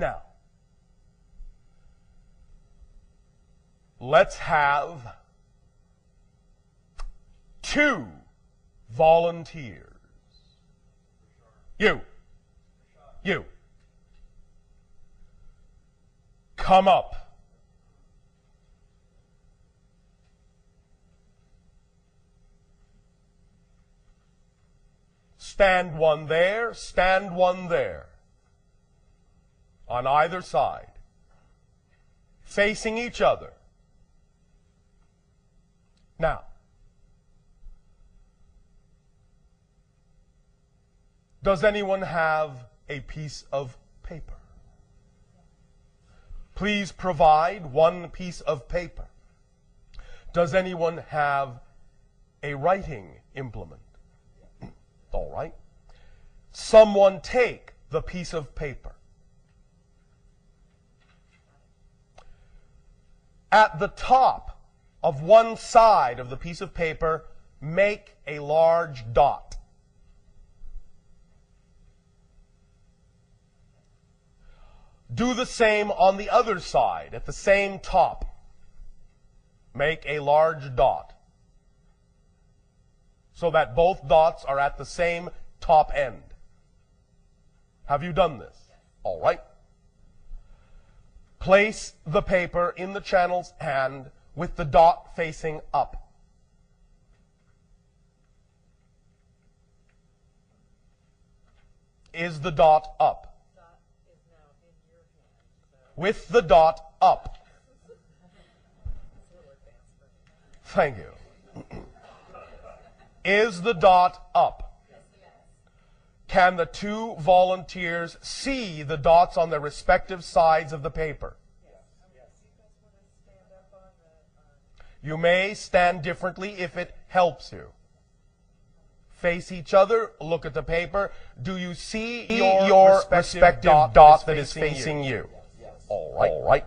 Now, let's have 2 volunteers. You. Come up. Stand one there, stand one there. On either side. Facing each other. Now, does anyone have a piece of paper? Please provide one piece of paper. Does anyone have a writing implement? All right. Someone take the piece of paper. At the top of one side of the piece of paper, make a large dot. Do the same on the other side, at the same top. Make a large dot, so that both dots are at the same top end. Have you done this? All right. Place the paper in the channel's hand with the dot facing up. Is the dot up? With the dot up. Thank you. Is the dot up? Can the 2 volunteers see the dots on their respective sides of the paper? You may stand differently if it helps you. Face each other, look at the paper. Do you see your respective dot that is facing you? All right.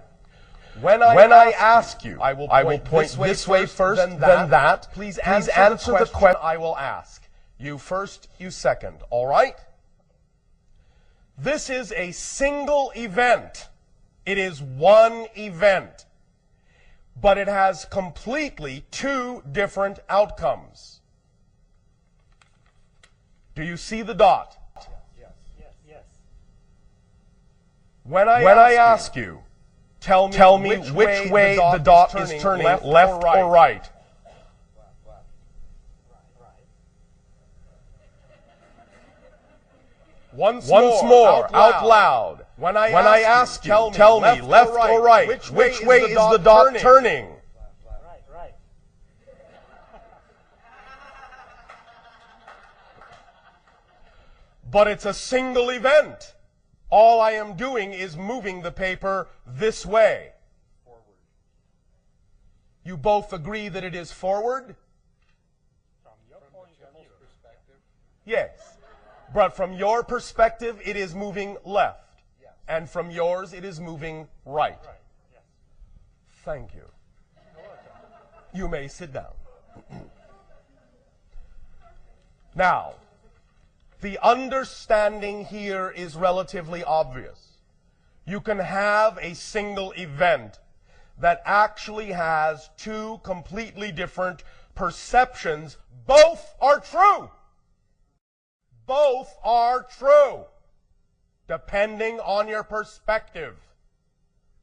When I ask you, I will point this way first, then that. Please answer the question I will ask. You first, you second. All right? This is a single event. It is one event. But it has completely 2 different outcomes. Do you see the dot? Yes. When I ask you, tell me which way the dot is turning, left or right. Once more, out loud. When I ask you, tell me left or right. Which way is the dot turning? Right. But it's a single event. All I am doing is moving the paper this way. Forward. You both agree that it is forward? From your perspective. Yes. But from your perspective, it is moving left. Yes. And from yours, it is moving right. Yes. Thank you. You may sit down. Now, the understanding here is relatively obvious. You can have a single event that actually has 2 completely different perceptions. Both are true. Both are true, depending on your perspective.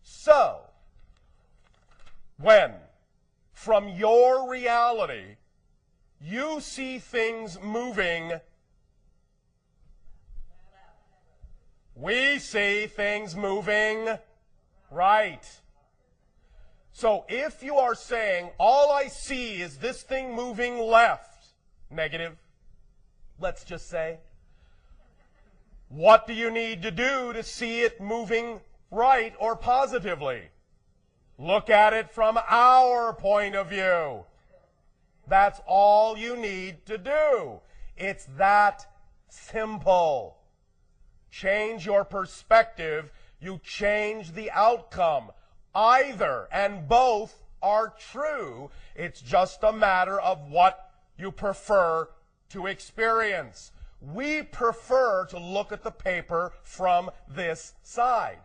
So, when, from your reality, you see things moving, we see things moving right. So if you are saying, all I see is this thing moving left, negative, let's just say, what do you need to do to see it moving right or positively? Look at it from our point of view. That's all you need to do. It's that simple. Change your perspective, you change the outcome. Either and both are true. It's just a matter of what you prefer to experience. We prefer to look at the paper from this side.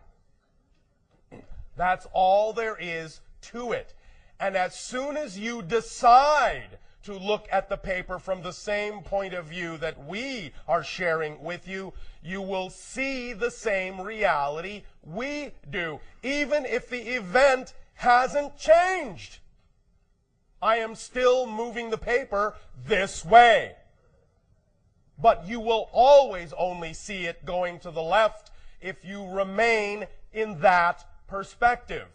That's all there is to it. And as soon as you decide to look at the paper from the same point of view that we are sharing with you, you will see the same reality we do, even if the event hasn't changed. I am still moving the paper this way. But you will always only see it going to the left if you remain in that perspective.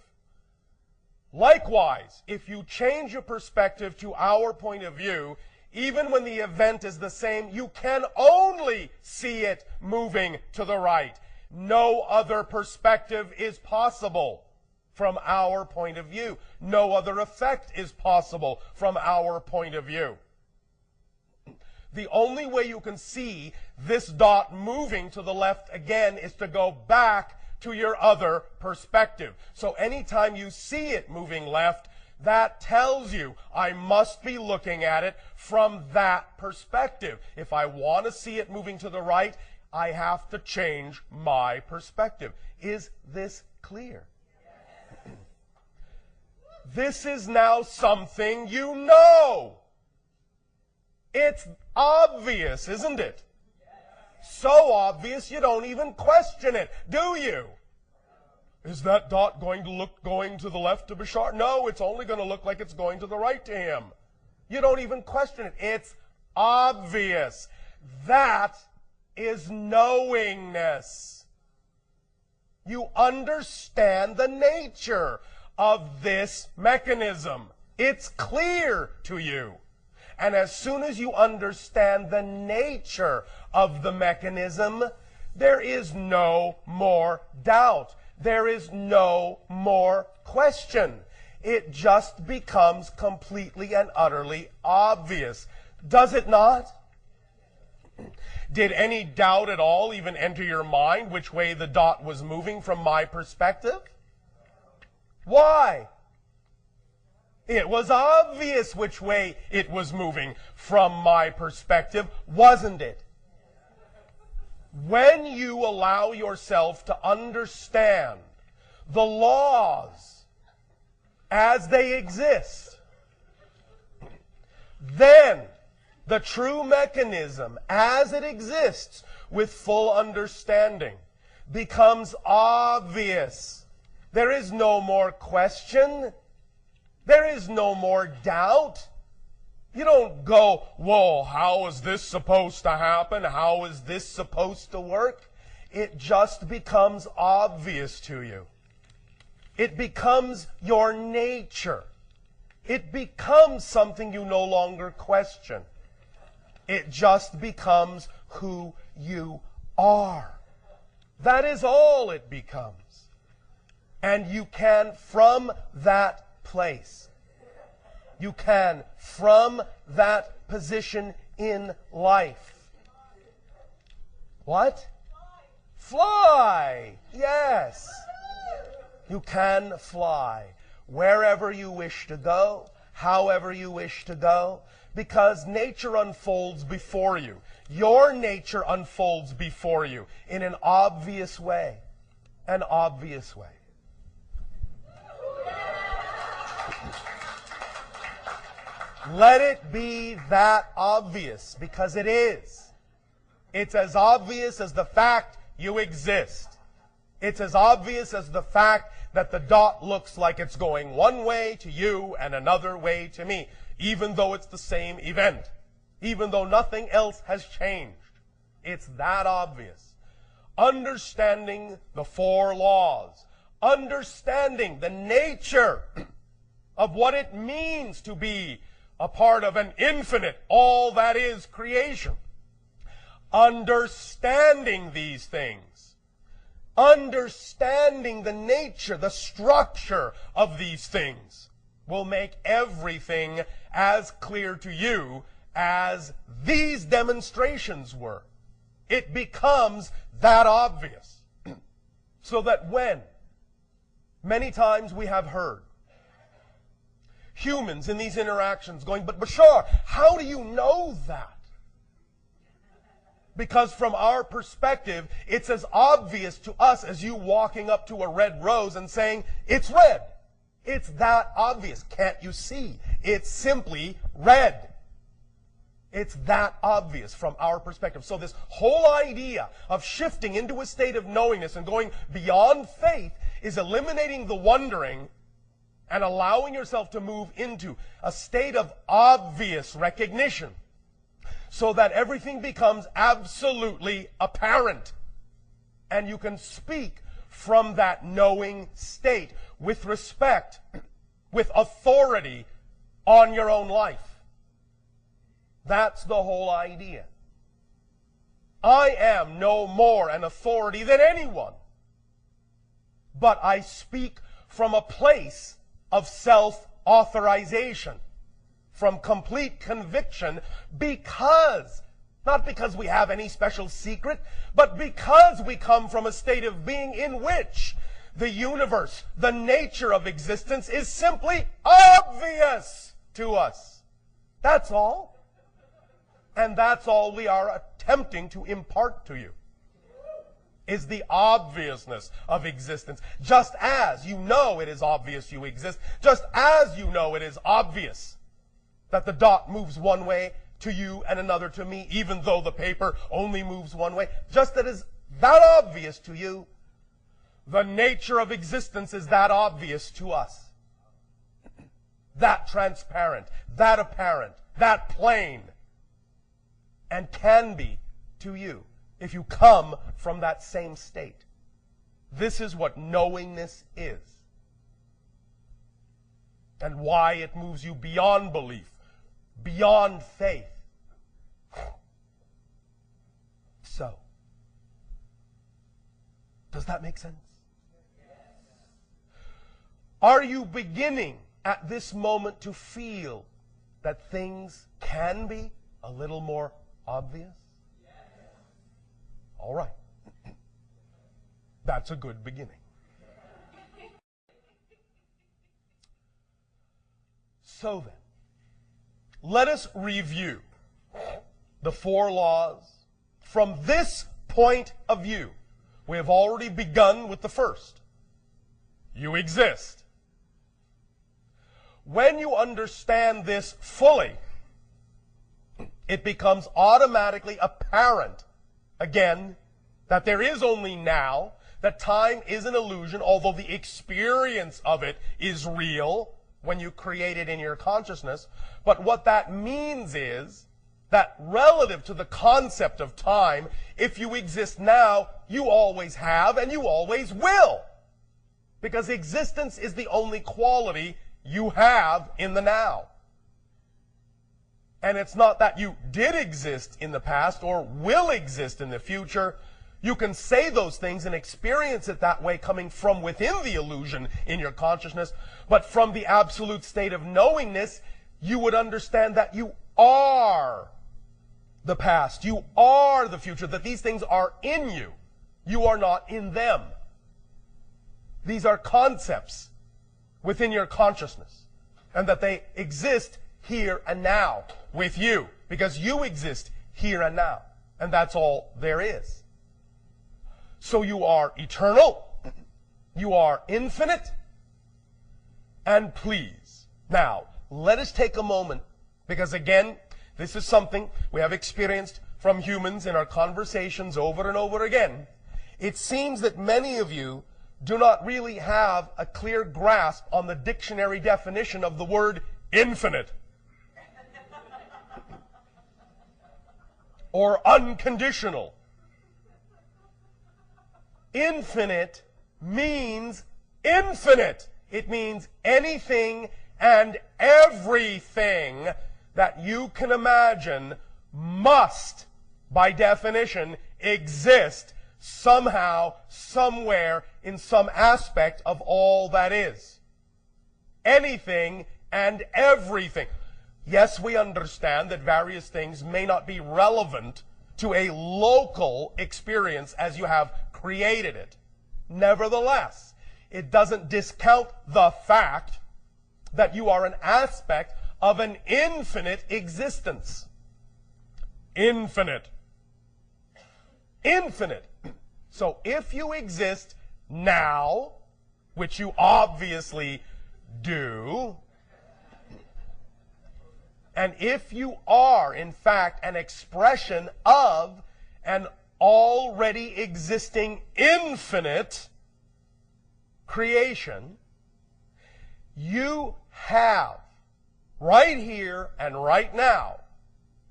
Likewise, if you change your perspective to our point of view, even when the event is the same, you can only see it moving to the right. No other perspective is possible from our point of view. No other effect is possible from our point of view. The only way you can see this dot moving to the left again is to go back to your other perspective. So anytime you see it moving left, that tells you I must be looking at it from that perspective. If I want to see it moving to the right, I have to change my perspective. Is this clear? This is now something you know. It's obvious, isn't it? So obvious you don't even question it, do you? Is that dot going to the left to Bashar? No, it's only going to look like it's going to the right to him. You don't even question it. It's obvious. That is knowingness. You understand the nature of this mechanism. It's clear to you. And as soon as you understand the nature of the mechanism, there is no more doubt. There is no more question. It just becomes completely and utterly obvious. Does it not? Did any doubt at all even enter your mind which way the dot was moving from my perspective? Why? It was obvious which way it was moving from my perspective, wasn't it? When you allow yourself to understand the laws as they exist, then the true mechanism as it exists with full understanding becomes obvious. There is no more question. There is no more doubt. You don't go, whoa, how is this supposed to happen? How is this supposed to work? It just becomes obvious to you. It becomes your nature. It becomes something you no longer question. It just becomes who you are. That is all it becomes. And you can, from that place, you can, from that position in life. What? Fly! Yes. You can fly wherever you wish to go, however you wish to go, because nature unfolds before you. Your nature unfolds before you in an obvious way. An obvious way. Let it be that obvious, because it is. It's as obvious as the fact you exist. It's as obvious as the fact that the dot looks like it's going one way to you and another way to me, even though it's the same event, even though nothing else has changed. It's that obvious. Understanding the four laws, understanding the nature of what it means to be a part of an infinite, all that is creation. Understanding these things, understanding the nature, the structure of these things will make everything as clear to you as these demonstrations were. It becomes that obvious. So that when, many times we have heard humans in these interactions going, but Bashar, how do you know that? Because from our perspective, it's as obvious to us as you walking up to a red rose and saying, it's red. It's that obvious. Can't you see? It's simply red. It's that obvious from our perspective. So this whole idea of shifting into a state of knowingness and going beyond faith is eliminating the wondering and allowing yourself to move into a state of obvious recognition so that everything becomes absolutely apparent. And you can speak from that knowing state with respect, with authority on your own life. That's the whole idea. I am no more an authority than anyone, but I speak from a place of self-authorization, from complete conviction, because, not because we have any special secret, but because we come from a state of being in which the universe, the nature of existence, is simply obvious to us. That's all. And that's all we are attempting to impart to you, is the obviousness of existence. Just as you know it is obvious you exist, just as you know it is obvious that the dot moves one way to you and another to me, even though the paper only moves one way, just that is that obvious to you, the nature of existence is that obvious to us. That transparent, that apparent, that plain, and can be to you if you come from that same state. This is what knowingness is, and why it moves you beyond belief, beyond faith. So, does that make sense? Are you beginning at this moment to feel that things can be a little more obvious? All right. That's a good beginning. So then, let us review the 4 laws from this point of view. We have already begun with the first. You exist. When you understand this fully, it becomes automatically apparent, again, that there is only now, that time is an illusion, although the experience of it is real when you create it in your consciousness. But what that means is that relative to the concept of time, if you exist now, you always have and you always will. Because existence is the only quality you have in the now. And it's not that you did exist in the past or will exist in the future. You can say those things and experience it that way coming from within the illusion in your consciousness. But from the absolute state of knowingness, you would understand that you are the past. You are the future. That these things are in you. You are not in them. These are concepts within your consciousness. And that they exist here and now with you, because you exist here and now, and that's all there is. So you are eternal, you are infinite, and please. Now, let us take a moment, because again, this is something we have experienced from humans in our conversations over and over again. It seems that many of you do not really have a clear grasp on the dictionary definition of the word infinite. Or unconditional. Infinite means infinite. It means anything and everything that you can imagine must, by definition, exist somehow, somewhere, in some aspect of all that is. Anything and everything. Yes, we understand that various things may not be relevant to a local experience as you have created it. Nevertheless, it doesn't discount the fact that you are an aspect of an infinite existence. Infinite. infinite. So if you exist now, which you obviously do, and if you are, in fact, an expression of an already existing infinite creation, you have, right here and right now,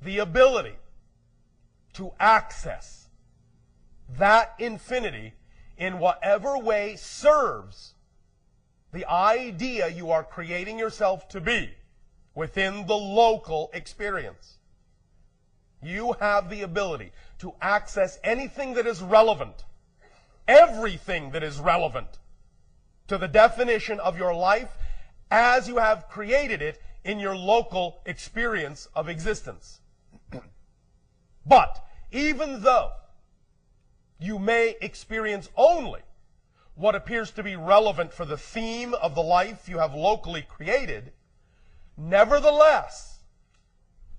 the ability to access that infinity in whatever way serves the idea you are creating yourself to be within the local experience. You have the ability to access anything that is relevant, everything that is relevant to the definition of your life as you have created it in your local experience of existence. But even though you may experience only what appears to be relevant for the theme of the life you have locally created, nevertheless,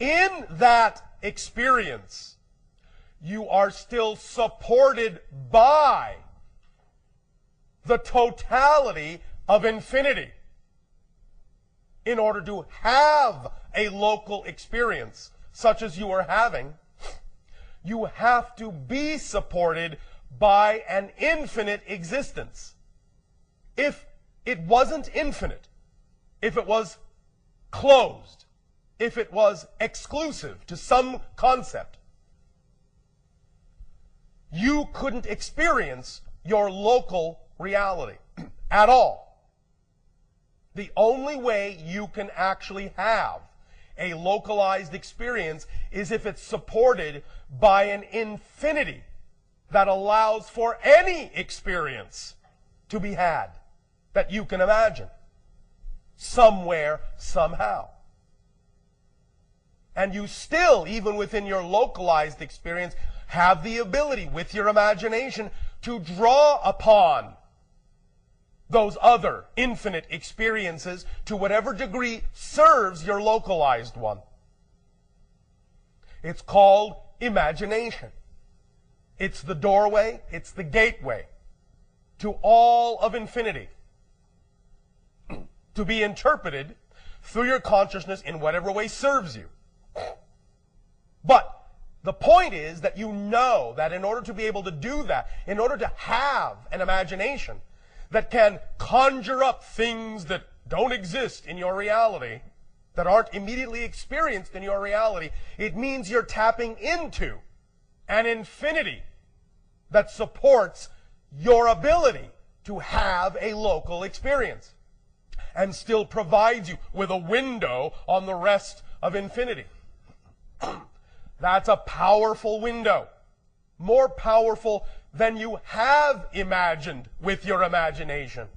in that experience, you are still supported by the totality of infinity. In order to have a local experience such as you are having, you have to be supported by an infinite existence. If it wasn't infinite, if it was closed, if it was exclusive to some concept, you couldn't experience your local reality at all. The only way you can actually have a localized experience is if it's supported by an infinity that allows for any experience to be had that you can imagine, somewhere, somehow. And you still, even within your localized experience, have the ability with your imagination to draw upon those other infinite experiences to whatever degree serves your localized one. It's called imagination. It's the doorway, it's the gateway to all of infinity, to be interpreted through your consciousness in whatever way serves you. But the point is that you know that in order to be able to do that, in order to have an imagination that can conjure up things that don't exist in your reality, that aren't immediately experienced in your reality, it means you're tapping into an infinity that supports your ability to have a local experience and still provides you with a window on the rest of infinity. That's a powerful window, more powerful than you have imagined with your imagination.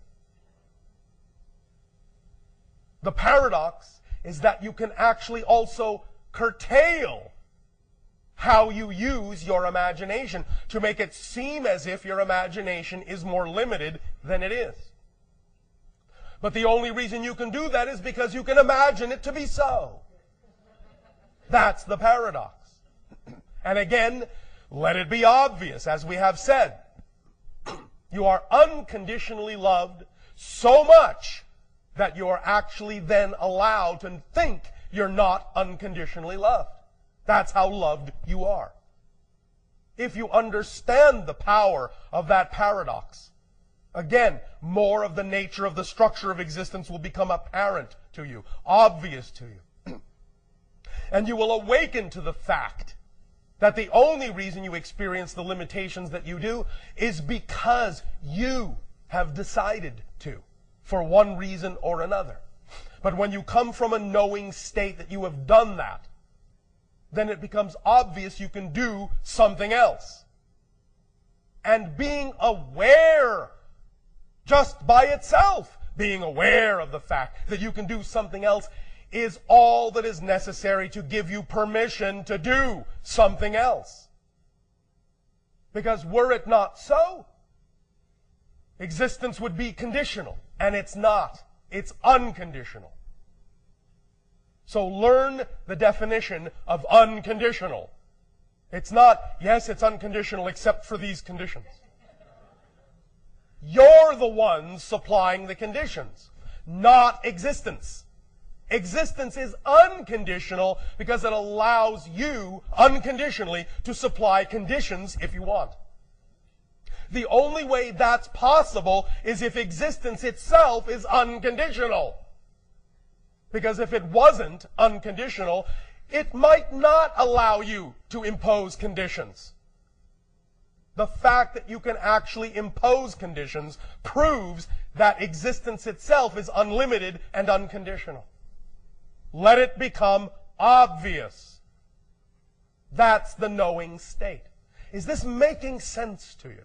The paradox is that you can actually also curtail how you use your imagination to make it seem as if your imagination is more limited than it is. But the only reason you can do that is because you can imagine it to be so. That's the paradox. And again, let it be obvious, as we have said, you are unconditionally loved so much that you are actually then allowed to think you're not unconditionally loved. That's how loved you are. If you understand the power of that paradox, again, more of the nature of the structure of existence will become apparent to you, obvious to you. And you will awaken to the fact that the only reason you experience the limitations that you do is because you have decided to, for one reason or another. But when you come from a knowing state that you have done that, then it becomes obvious you can do something else. And being aware, just by itself, being aware of the fact that you can do something else is all that is necessary to give you permission to do something else. Because were it not so, existence would be conditional, and it's not. It's unconditional. So learn the definition of unconditional, It's not, yes, it's unconditional except for these conditions. You're the ones supplying the conditions, not existence. Existence is unconditional because it allows you unconditionally to supply conditions if you want. The only way that's possible is if existence itself is unconditional. Because if it wasn't unconditional, it might not allow you to impose conditions. The fact that you can actually impose conditions proves that existence itself is unlimited and unconditional. Let it become obvious. That's the knowing state. Is this making sense to you?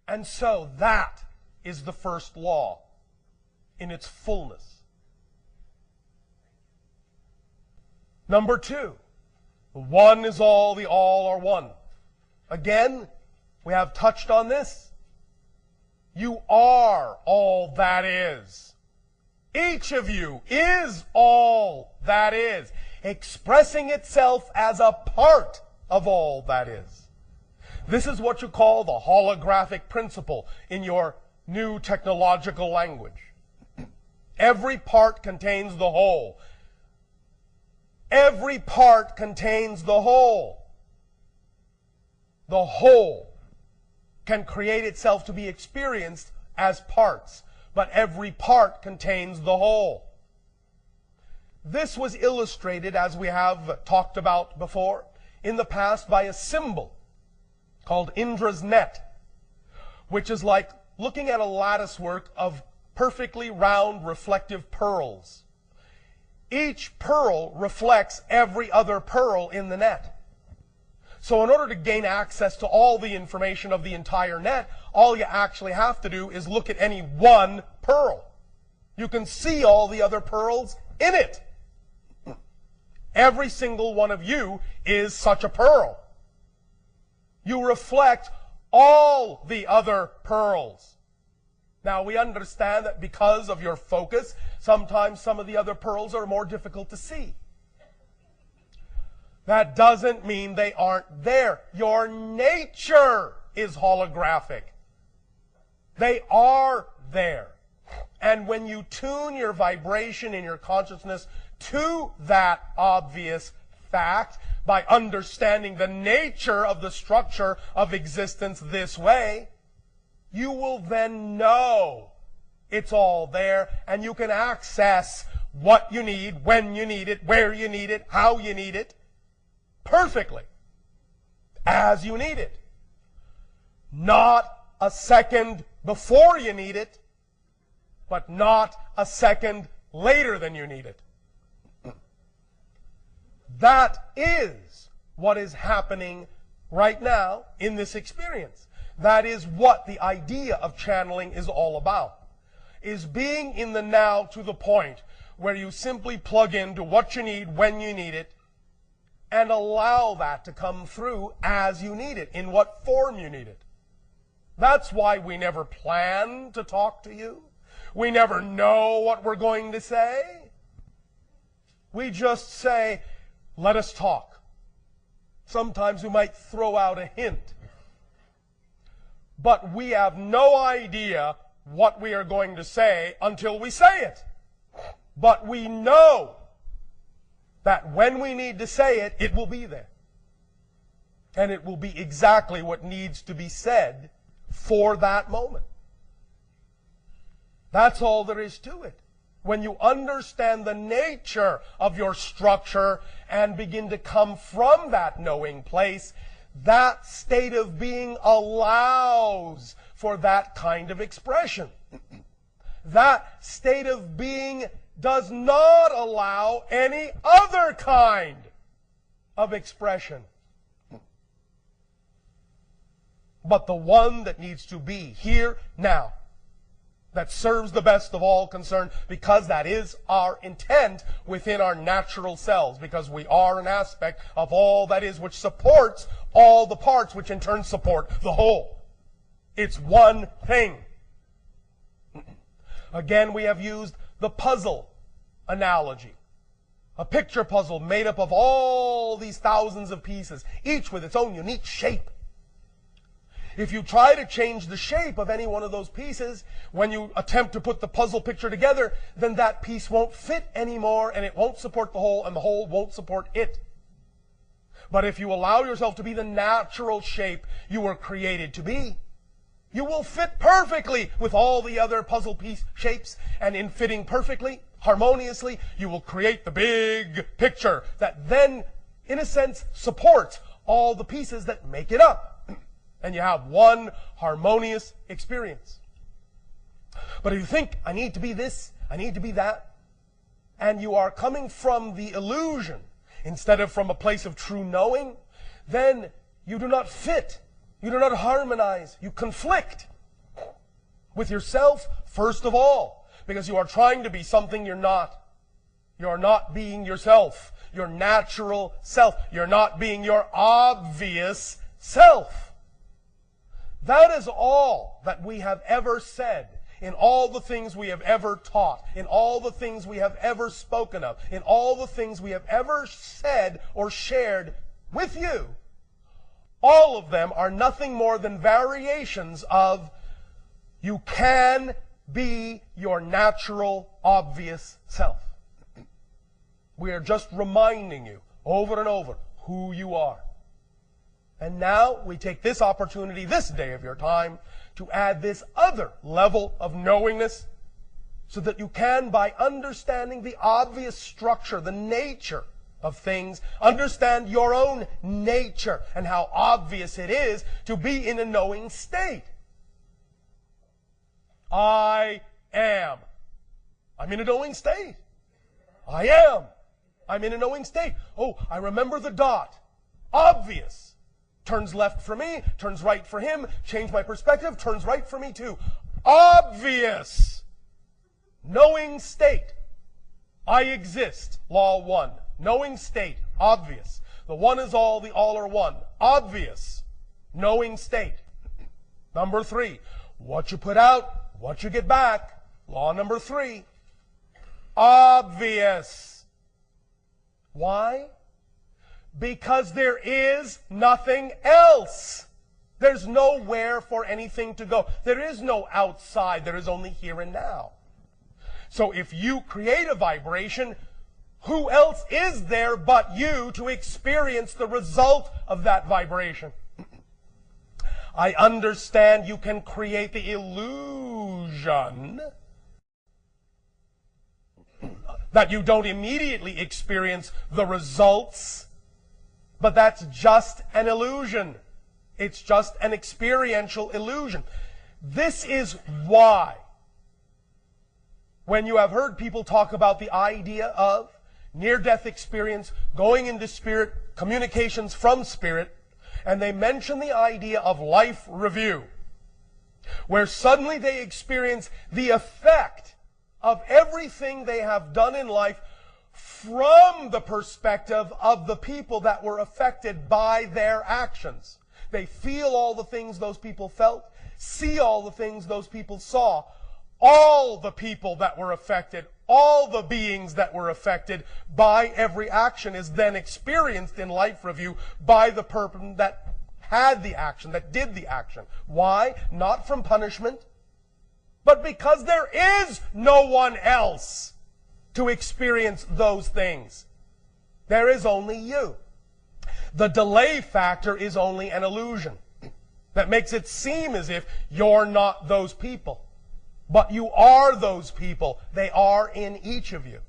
And so that is the first law in its fullness. Number two, the one is all, the all are one. Again, we have touched on this. You are all that is. Each of you is all that is, expressing itself as a part of all that is. This is what you call the holographic principle in your new technological language. Every part contains the whole. Every part contains the whole. The whole can create itself to be experienced as parts, but every part contains the whole. This was illustrated, as we have talked about before, in the past by a symbol called Indra's net, which is like looking at a lattice work of perfectly round reflective pearls. Each pearl reflects every other pearl in the net. So in order to gain access to all the information of the entire net, all you actually have to do is look at any one pearl. You can see all the other pearls in it. Every single one of you is such a pearl. You reflect all the other pearls. Now we understand that because of your focus, sometimes some of the other pearls are more difficult to see. That doesn't mean they aren't there. Your nature is holographic. They are there. And when you tune your vibration in your consciousness to that obvious fact by understanding the nature of the structure of existence this way, you will then know it's all there, and you can access what you need, when you need it, where you need it, how you need it, perfectly, as you need it. Not a second before you need it, but not a second later than you need it. That is what is happening right now in this experience. That is what the idea of channeling is all about. Is being in the now to the point where you simply plug into what you need when you need it, and allow that to come through as you need it, in what form you need it. That's why we never plan to talk to you. We never know what we're going to say. We just say, let us talk. Sometimes we might throw out a hint. But we have no idea what we are going to say until we say it. But we know that when we need to say it, it will be there. And it will be exactly what needs to be said for that moment. That's all there is to it. When you understand the nature of your structure and begin to come from that knowing place, that state of being allows for that kind of expression. That state of being does not allow any other kind of expression. But the one that needs to be here now, that serves the best of all concerned, because that is our intent within our natural selves, because we are an aspect of all that is, which supports all the parts, which in turn support the whole. It's one thing. Again, we have used the puzzle analogy. A picture puzzle made up of all these thousands of pieces, each with its own unique shape. If you try to change the shape of any one of those pieces, when you attempt to put the puzzle picture together, then that piece won't fit anymore, and it won't support the whole, and the whole won't support it. But if you allow yourself to be the natural shape you were created to be, you will fit perfectly with all the other puzzle piece shapes, and in fitting perfectly, harmoniously, you will create the big picture that then, in a sense, supports all the pieces that make it up. And you have one harmonious experience. But if you think, I need to be this, I need to be that, and you are coming from the illusion instead of from a place of true knowing, then you do not fit, you do not harmonize, you conflict with yourself first of all, because you are trying to be something you're not. You're not being yourself, your natural self. You're not being your obvious self. That is all that we have ever said, in all the things we have ever taught, in all the things we have ever spoken of, in all the things we have ever said or shared with you. All of them are nothing more than variations of you can be your natural, obvious self. We are just reminding you over and over who you are. And now we take this opportunity, this day of your time, to add this other level of knowingness so that you can, by understanding the obvious structure, the nature of things, understand your own nature and how obvious it is to be in a knowing state. I am. I'm in a knowing state. I am. I'm in a knowing state. Oh, I remember the dot. Obvious. Turns left for me, turns right for him, change my perspective, turns right for me too. Obvious. Knowing state. I exist. Law 1. Knowing state. Obvious. The one is all, the all are one. Obvious. Knowing state. Number 3. What you put out, what you get back. Law number 3. Obvious. Why? Because there is nothing else. There's nowhere for anything to go. There is no outside. There is only here and now. So if you create a vibration, who else is there but you to experience the result of that vibration? I understand you can create the illusion that you don't immediately experience the results. But that's just an illusion. It's just an experiential illusion. This is why, when you have heard people talk about the idea of near-death experience, going into spirit, communications from spirit, and they mention the idea of life review, where suddenly they experience the effect of everything they have done in life from the perspective of the people that were affected by their actions. They feel all the things those people felt, see all the things those people saw. All the people that were affected, all the beings that were affected by every action is then experienced in life review by the person that had the action, that did the action. Why? Not from punishment, but because there is no one else to experience those things. There is only you. The delay factor is only an illusion that makes it seem as if you're not those people. But you are those people. They are in each of you.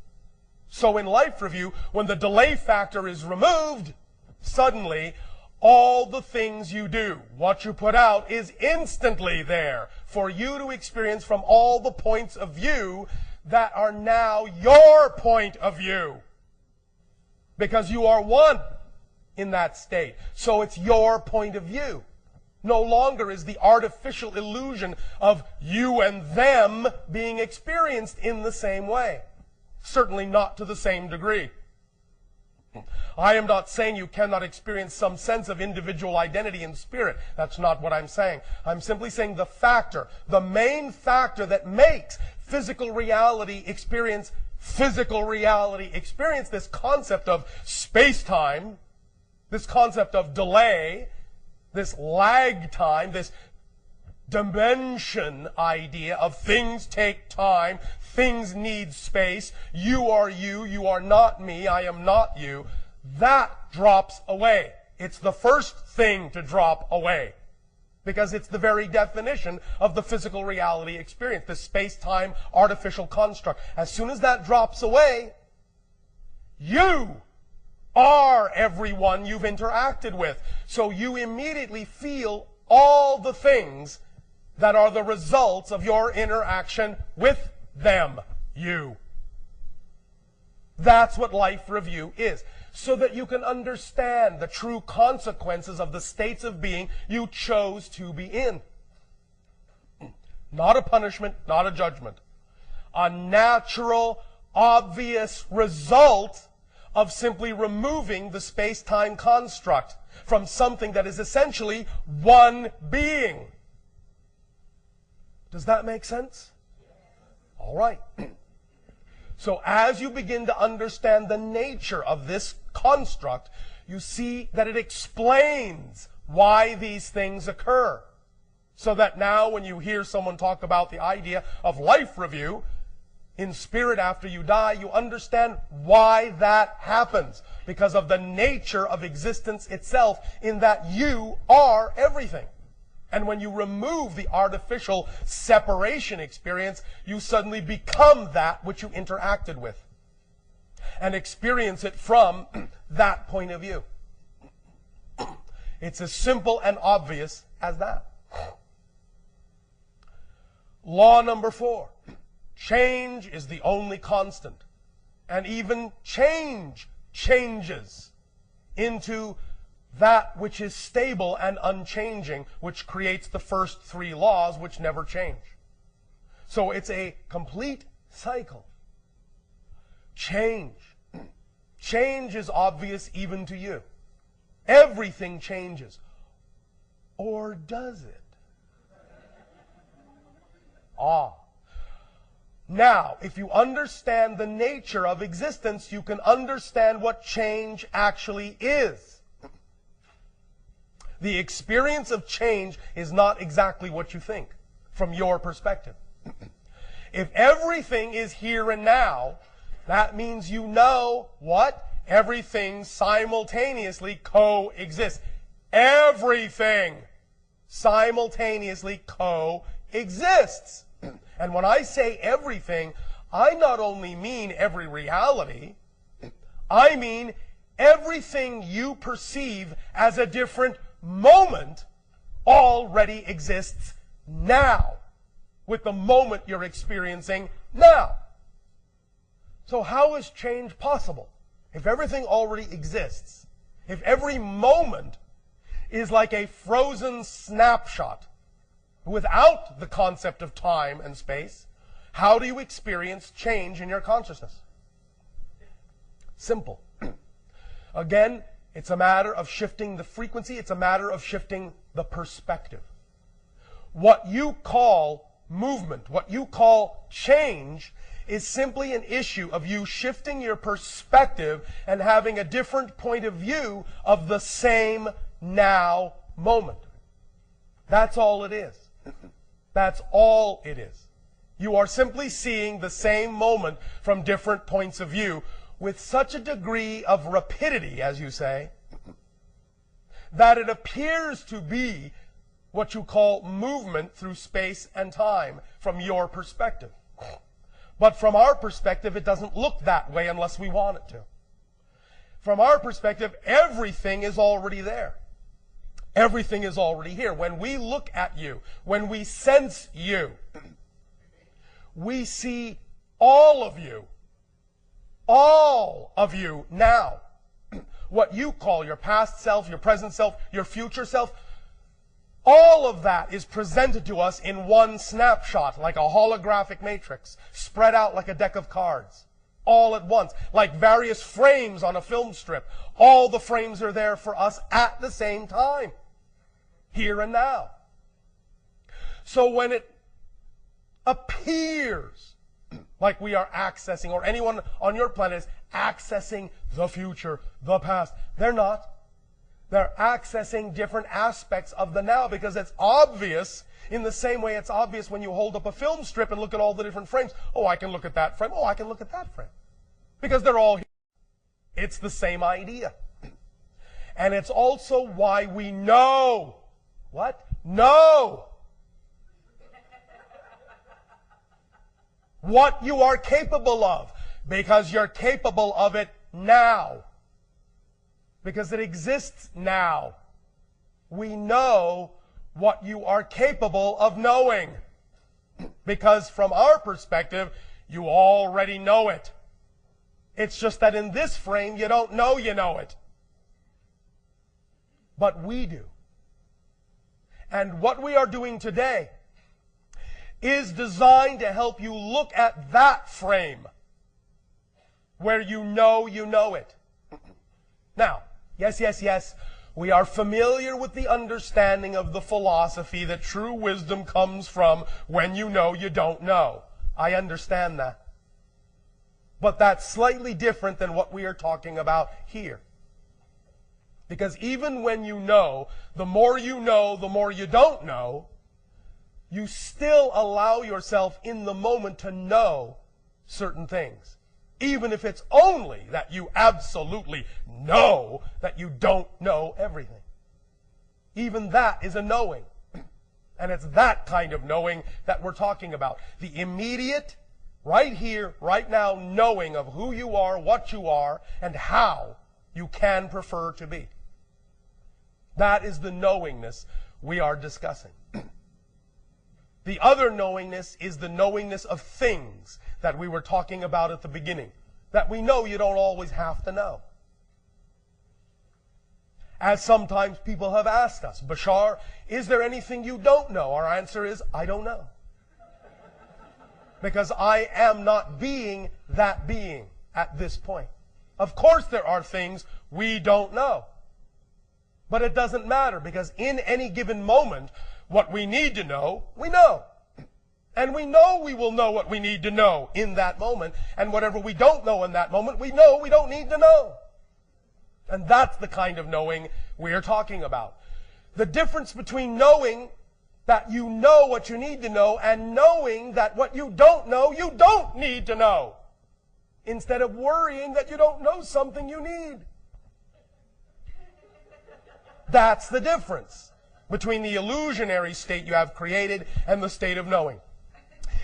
So in life review, when the delay factor is removed, suddenly all the things you do, what you put out, is instantly there for you to experience from all the points of view that are now your point of view. Because you are one in that state. So it's your point of view. No longer is the artificial illusion of you and them being experienced in the same way. Certainly not to the same degree. I am not saying you cannot experience some sense of individual identity in spirit. That's not what I'm saying. I'm simply saying the factor, the main factor that makes physical reality experience physical reality experience, this concept of space-time, this concept of delay, this lag time, this dimension idea of things take time, things need space, you are not me, I am not you, that drops away. It's the first thing to drop away, because it's the very definition of the physical reality experience, this space-time artificial construct. As soon as that drops away, you are everyone you've interacted with. So you immediately feel all the things that are the results of your interaction with them, you. That's what life review is. So that you can understand the true consequences of the states of being you chose to be in. Not a punishment, not a judgment. A natural, obvious result of simply removing the space-time construct from something that is essentially one being. Does that make sense? All right. So as you begin to understand the nature of this construct, you see that it explains why these things occur. So that now when you hear someone talk about the idea of life review in spirit after you die, you understand why that happens. Because of the nature of existence itself, in that you are everything. And when you remove the artificial separation experience, you suddenly become that which you interacted with. And experience it from that point of view. It's as simple and obvious as that. Law number 4. Change is the only constant. And even change changes into that which is stable and unchanging, which creates the first 3 laws which never change. So it's a complete cycle. Change. Change is obvious even to you. Everything changes. Or does it? Now, if you understand the nature of existence, you can understand what change actually is. The experience of change is not exactly what you think, from your perspective. If everything is here and now, that means you know what? Everything simultaneously coexists. Everything simultaneously coexists. And when I say everything, I not only mean every reality, I mean everything you perceive as a different moment already exists now, with the moment you're experiencing now. So how is change possible? If everything already exists, if every moment is like a frozen snapshot without the concept of time and space, how do you experience change in your consciousness? Simple. Again, it's a matter of shifting the frequency. It's a matter of shifting the perspective. What you call movement, what you call change, is simply an issue of you shifting your perspective and having a different point of view of the same now moment. That's all it is. That's all it is. You are simply seeing the same moment from different points of view, with such a degree of rapidity, as you say, that it appears to be what you call movement through space and time from your perspective. But from our perspective, it doesn't look that way unless we want it to. From our perspective, everything is already there. Everything is already here. When we look at you, when we sense you, we see all of you now. What you call your past self, your present self, your future self, all of that is presented to us in one snapshot, like a holographic matrix, spread out like a deck of cards, all at once, like various frames on a film strip. All the frames are there for us at the same time, here and now. So when it appears Like we are accessing, or anyone on your planet is accessing the future, the past. They're not. They're accessing different aspects of the now, because it's obvious in the same way it's obvious when you hold up a film strip and look at all the different frames. Oh, I can look at that frame. Oh, I can look at that frame. Because they're all here. It's the same idea. And it's also why we know. What? Know what you are capable of. Because you're capable of it now. Because it exists now. We know what you are capable of knowing. Because from our perspective, you already know it. It's just that in this frame, you don't know you know it. But we do. And what we are doing today is designed to help you look at that frame where you know it. Now, yes, we are familiar with the understanding of the philosophy that true wisdom comes from when you know you don't know. I understand that. But that's slightly different than what we are talking about here. Because even when you know, the more you don't know, you still allow yourself in the moment to know certain things. Even if it's only that you absolutely know that you don't know everything. Even that is a knowing. And it's that kind of knowing that we're talking about. The immediate, right here, right now, knowing of who you are, what you are, and how you can prefer to be. That is the knowingness we are discussing. The other knowingness is the knowingness of things that we were talking about at the beginning. That we know you don't always have to know. As sometimes people have asked us, Bashar, is there anything you don't know? Our answer is, I don't know. Because I am not being that being at this point. Of course there are things we don't know. But it doesn't matter, because in any given moment, what we need to know, we know. And we know we will know what we need to know in that moment. And whatever we don't know in that moment, we know we don't need to know. And that's the kind of knowing we are talking about. The difference between knowing that you know what you need to know and knowing that what you don't know, you don't need to know. Instead of worrying that you don't know something you need. That's the difference between the illusionary state you have created and the state of knowing.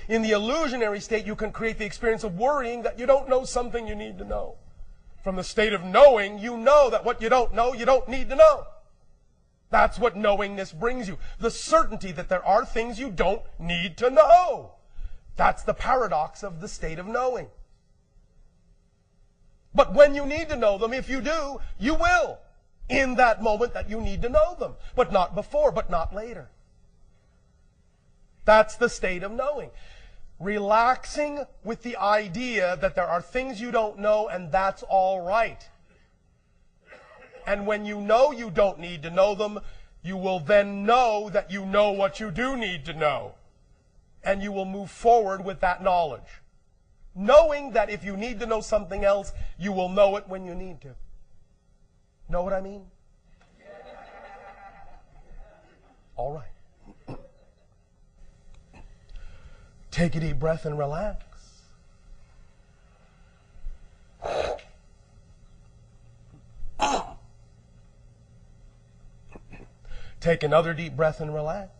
In the illusionary state, you can create the experience of worrying that you don't know something you need to know. From the state of knowing, you know that what you don't know, you don't need to know. That's what knowingness brings you. The certainty that there are things you don't need to know. That's the paradox of the state of knowing. But when you need to know them, if you do, you will. In that moment that you need to know them. But not before, but not later. That's the state of knowing. Relaxing with the idea that there are things you don't know and that's all right. And when you know you don't need to know them, you will then know that you know what you do need to know. And you will move forward with that knowledge. Knowing that if you need to know something else, you will know it when you need to. Know what I mean? All right. Take a deep breath and relax. Take another deep breath and relax.